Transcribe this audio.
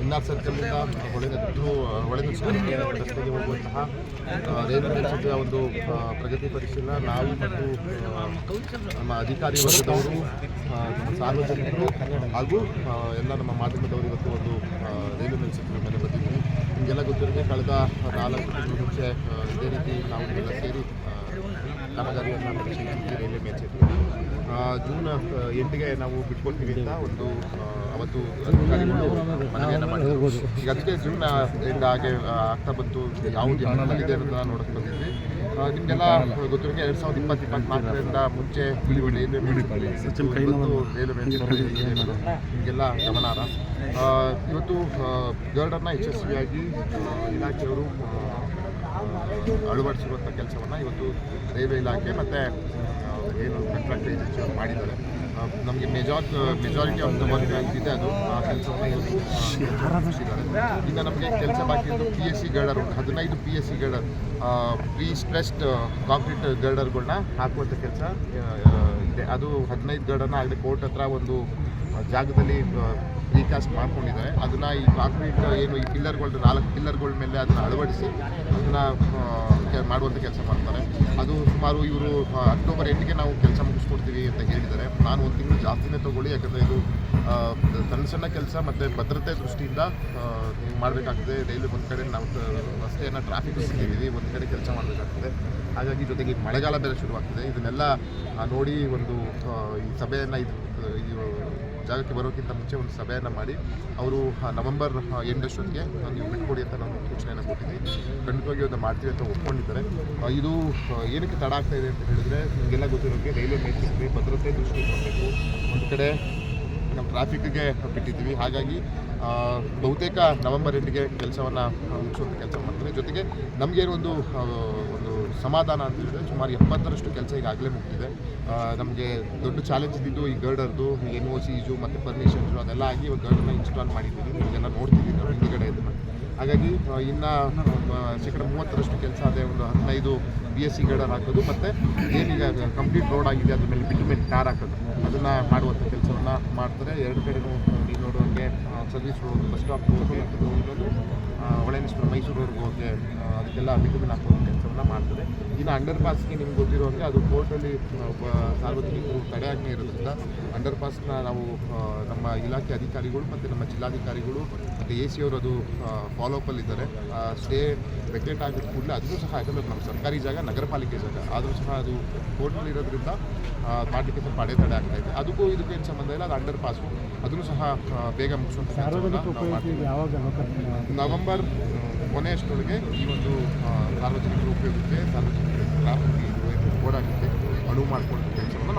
ಇನ್ನಾರ್ ಸರ್ಕಲ್ನಿಂದ ಹೊಳೆನರಸೀಪುರ ರಸ್ತೆಗೆ ಹೋಗುವಂತಹ ರೈಲ್ವೆ ಮೇಲ್ಸೇತುವೆ ಒಂದು ಪ್ರಗತಿ ಪರಿಶೀಲನೆ ನಾವು ಮತ್ತು ನಮ್ಮ ಅಧಿಕಾರಿ ವರ್ಗದವರು, ಸಾರ್ವಜನಿಕರು ಹಾಗೂ ಎಲ್ಲ ನಮ್ಮ ಮಾಧ್ಯಮದವರು ಇವತ್ತು ಒಂದು ರೈಲ್ವೆ ಮೇಲ್ಸೇತುವೆ ಮೇಲೆ ಬಂದಿದ್ವಿ. ನಿಮಗೆಲ್ಲ ಗೊತ್ತಿರೋದೇ ಕಳೆದ 4 ತಿಂಗಳ ಮುಂಚೆ ಇದೇ ರೀತಿ ನಾವು ಎಲ್ಲ ಸೇರಿ ಕಾಮಗಾರಿಯನ್ನು ನಡೆಸಿದ್ದೀವಿ. ರೈಲ್ವೆ ಮೇಲ್ಸೇತುವೆ ಜೂನ್ 8ಗೆ ನಾವು ಬಿಟ್ಕೊಳ್ತೀವಿ ಅಂತ ಒಂದು ಅವತ್ತು ಅಧಿಕಾರಿಗಳು ಮನವಿಯನ್ನು ಮಾಡಿದರು. ಈಗ ಅದಕ್ಕೆ ಜೂನ್ 8 ಹಾಗೆ ಆಗ್ತಾ ಬಂತು. ಯಾವುದು ಯಾವಾಗಿದೆ ಅನ್ನೋದನ್ನ ನೋಡೋಕೆ ಬಂದಿದ್ವಿ. ನಿಮಗೆಲ್ಲ ಗೊತ್ತಿರೋಂಗೆ 2024ರಿಂದ ಮುಂಚೆ ರೈಲ್ವೆ ಮೇಲ್ಸೇತುವೆ ನಿಮಗೆಲ್ಲ ಗಮನಾರ್ಹ. ಇವತ್ತು ಗರ್ಡನ್ನು ಯಶಸ್ವಿಯಾಗಿ ಇಲಾಖೆಯವರು ಅಳವಡಿಸಿರುವಂಥ ಕೆಲಸವನ್ನು ಇವತ್ತು ರೈಲ್ವೆ ಇಲಾಖೆ ಮತ್ತು ಏನು ಕಾಂಟ್ರಾಕ್ಟ್ ಏಜೆನ್ಸಿ ಮಾಡಿದ್ದಾರೆ. ನಮಗೆ ಮೆಜಾರಿಟಿ ಆಫ್ ದ ವರ್ಕ್ ಇದೆ, ಅದು ಆ ಕೆಲಸವನ್ನು ಇವತ್ತು ಮುಗಿಸಿದ್ದಾರೆ. ಈಗ ನಮಗೆ ಕೆಲಸ ಬಾಕಿ ಇದ್ದು PSC girder 15 PSC girder prestressed concrete ಗರ್ಡರ್ಗಳನ್ನ ಹಾಕುವಂಥ ಕೆಲಸ ಇದೆ. ಅದು 15 ಗರ್ಡರ್ನ ಆಗಲಿ ಕೋರ್ಟ್ ಹತ್ರ ಒಂದು ಜಾಗದಲ್ಲಿ ರೀಕಾಸ್ಟ್ ಮಾಡ್ಕೊಂಡಿದ್ದಾರೆ. ಅದನ್ನು ಈ ಕಾಂಕ್ರೀಟ್ ಏನು ಈ ಪಿಲ್ಲರ್ಗಳು 4 ಪಿಲ್ಲರ್ಗಳ ಮೇಲೆ ಅದನ್ನು ಅಳವಡಿಸಿ ಅದನ್ನು ಮಾಡುವಂಥ ಕೆಲಸ ಮಾಡ್ತಾರೆ. ಅದು ಸುಮಾರು ಇವರು ಅಕ್ಟೋಬರ್ 8ಗೆ ನಾವು ಕೆಲಸ ಮುಗಿಸ್ಕೊಡ್ತೀವಿ ಅಂತ ಹೇಳಿದ್ದಾರೆ. ನಾನು 1 ತಿಂಗಳು ಜಾಸ್ತಿನೇ ತೊಗೊಳ್ಳಿ, ಯಾಕಂದರೆ ಇದು ಸಣ್ಣ ಕೆಲಸ ಮತ್ತು ಭದ್ರತೆ ದೃಷ್ಟಿಯಿಂದ ನೀವು ಮಾಡಬೇಕಾಗ್ತದೆ. ರೈಲ್ವೆ ಒಂದು ಕಡೆ ನಾವು ರಸ್ತೆಯನ್ನು ಟ್ರಾಫಿಕ್ ಸಿಗ್ತಿದ್ದೀವಿ, ಒಂದು ಕಡೆ ಕೆಲಸ ಮಾಡಬೇಕಾಗ್ತದೆ. ಹಾಗಾಗಿ ಜೊತೆಗೆ ಮಳೆಗಾಲ ಬೇರೆ ಶುರುವಾಗ್ತದೆ. ಇದನ್ನೆಲ್ಲ ನೋಡಿ ಒಂದು ಈ ಸಭೆಯನ್ನು ಈ ಜಾಗಕ್ಕೆ ಬರೋಕ್ಕಿಂತ ಮುಂಚೆ ಒಂದು ಸಭೆಯನ್ನು ಮಾಡಿ ಅವರು ನವೆಂಬರ್ 8 ನೀವು ಬಿಟ್ಕೊಡಿ ಅಂತ ನಾವು ಸೂಚನೆಯನ್ನು ಕೊಟ್ಟಿದ್ವಿ. ಖಂಡಿತವಾಗಿ ಅದನ್ನು ಮಾಡ್ತೀವಿ ಅಂತ ಒಪ್ಕೊಂಡಿದ್ದಾರೆ. ಇದು ಏನಕ್ಕೆ ತಡ ಆಗ್ತಾ ಇದೆ ಅಂತ ಹೇಳಿದರೆ, ನಿಮಗೆಲ್ಲ ಗೊತ್ತಿರೋಕ್ಕೆ ರೈಲ್ವೆ ಮೇಲ್ಸೇತುವೆ ಭದ್ರತೆ ದೃಷ್ಟಿ ನೋಡಬೇಕು. ಒಂದು ಕಡೆ ನಮ್ಮ ಟ್ರಾಫಿಕ್ಗೆ ಬಿಟ್ಟಿದ್ದೀವಿ. ಹಾಗಾಗಿ ಬಹುತೇಕ ನವೆಂಬರ್ 8ಗೆ ಕೆಲಸವನ್ನು ಮುಗಿಸುವಂಥ ಕೆಲಸ ಮಾಡ್ತಾರೆ. ಜೊತೆಗೆ ನಮಗೇನು ಒಂದು ಸಮಾಧಾನ ಅಂತ ಹೇಳಿದ್ರೆ, ಸುಮಾರು 70ರಷ್ಟು ಕೆಲಸ ಈಗಾಗಲೇ ಮುಗಿದಿದೆ. ನಮಗೆ ದೊಡ್ಡ ಚಾಲೆಂಜ್ ಇದ್ದಿದ್ದು ಈ ಗರ್ಡರ್ದು NOC ಇಶ್ಯೂ ಮತ್ತು ಪರ್ಮಿಷನ್ಸು ಅದೆಲ್ಲ ಆಗಿ ಇವಾಗ ಗರ್ಡರ್ನ ಇನ್ಸ್ಟಾಲ್ ಮಾಡಿದ್ದೀವಿ. ನಿಮಗೆಲ್ಲ ನೋಡ್ತಿದ್ದೀವಿ ನಾವು ಹಿಂದುಗಡೆ ಇದನ್ನು. ಹಾಗಾಗಿ ಇನ್ನು ಶೇಕಡ 30ರಷ್ಟು ಕೆಲಸ ಅದೇ ಒಂದು 15 PSC ಗರ್ಡರ್ ಹಾಕೋದು ಮತ್ತು ಏನೀಗ ಕಂಪ್ಲೀಟ್ ರೋಡ್ ಆಗಿದೆ ಅದ್ರ ಮೇಲೆ ಬಿಟುಮೆನ್ ಟಾರ್ ಹಾಕೋದು, ಅದನ್ನು ಮಾಡುವಂಥ ಕೆಲಸವನ್ನು ಮಾಡ್ತಾರೆ. 2 ಕಡೆನೂ ನೀವು ನೋಡುವಂಗೆ ಸರ್ವಿಸ್ ರೋಡ್ ಬಸ್ ಸ್ಟಾಪ್ ಇನ್ನೊಂದು ಹೊಳೆನರಸೀಪುರ ಮೈಸೂರುವರೆಗೂ ಹೋಗಿ ಅದಕ್ಕೆಲ್ಲ ಬಿಟುಮೆನ್ ಹಾಕುವಂಥ ಕೆಲಸವನ್ನು ಮಾಡ್ತಾರೆ. ಇನ್ನು ಅಂಡರ್ ಪಾಸ್ಗೆ ನಿಮ್ಗೆ ಗೊತ್ತಿರುವಂಗೆ ಅದು ಕೋರ್ಟಲ್ಲಿ ಸಾರ್ವಜನಿಕರು ತಡೆಯಾಜ್ಞೆ ಇರೋದ್ರಿಂದ ಅಂಡರ್ ಪಾಸ್ನ ನಾವು ನಮ್ಮ ಇಲಾಖೆ ಅಧಿಕಾರಿಗಳು ಮತ್ತು ನಮ್ಮ ಜಿಲ್ಲಾಧಿಕಾರಿಗಳು ಮತ್ತು AC ಅವರು ಅದು ಫಾಲೋಅಪ್ಪಲ್ಲಿದ್ದಾರೆ. ಸ್ಟೇ ವೆಕೇಟ್ ಆಗಿದ ಕೂಡಲೇ ಅದೂ ಸಹ, ಯಾಕಂದರೆ ನಮ್ಮ ಸರ್ಕಾರಿ ಜಾಗ ನಗರ ಪಾಲಿಕೆ ಜಾಗ ಆದರೂ ಸಹ ಅದು ಕೋರ್ಟಲ್ಲಿ ಇರೋದ್ರಿಂದ ಮಾಡಲಿಕ್ಕೆ ಸ್ವಲ್ಪ ಅಡೆತಡೆ ಆಗ್ತಾ ಇದೆ. ಅದಕ್ಕೂ ಇದಕ್ಕೂ ಏನು ಸಂಬಂಧ ಇಲ್ಲ. ಅದು ಅಂಡರ್ ಪಾಸು, ಅದನ್ನು ಸಹ ಬೇಗ ಮುಗಿಸುವಂಥ ನವೆಂಬರ್ ಕೊನೆಯಷ್ಟರೊಳಗೆ ಈ ಒಂದು ಸಾರ್ವಜನಿಕರ ಉಪಯೋಗಕ್ಕೆ, ಸಾರ್ವಜನಿಕರ ಟ್ರಾಫಿಕ್ ಓಡಾಡಲಿಕ್ಕೆ ಅನುವು ಮಾಡಿಕೊಂಡು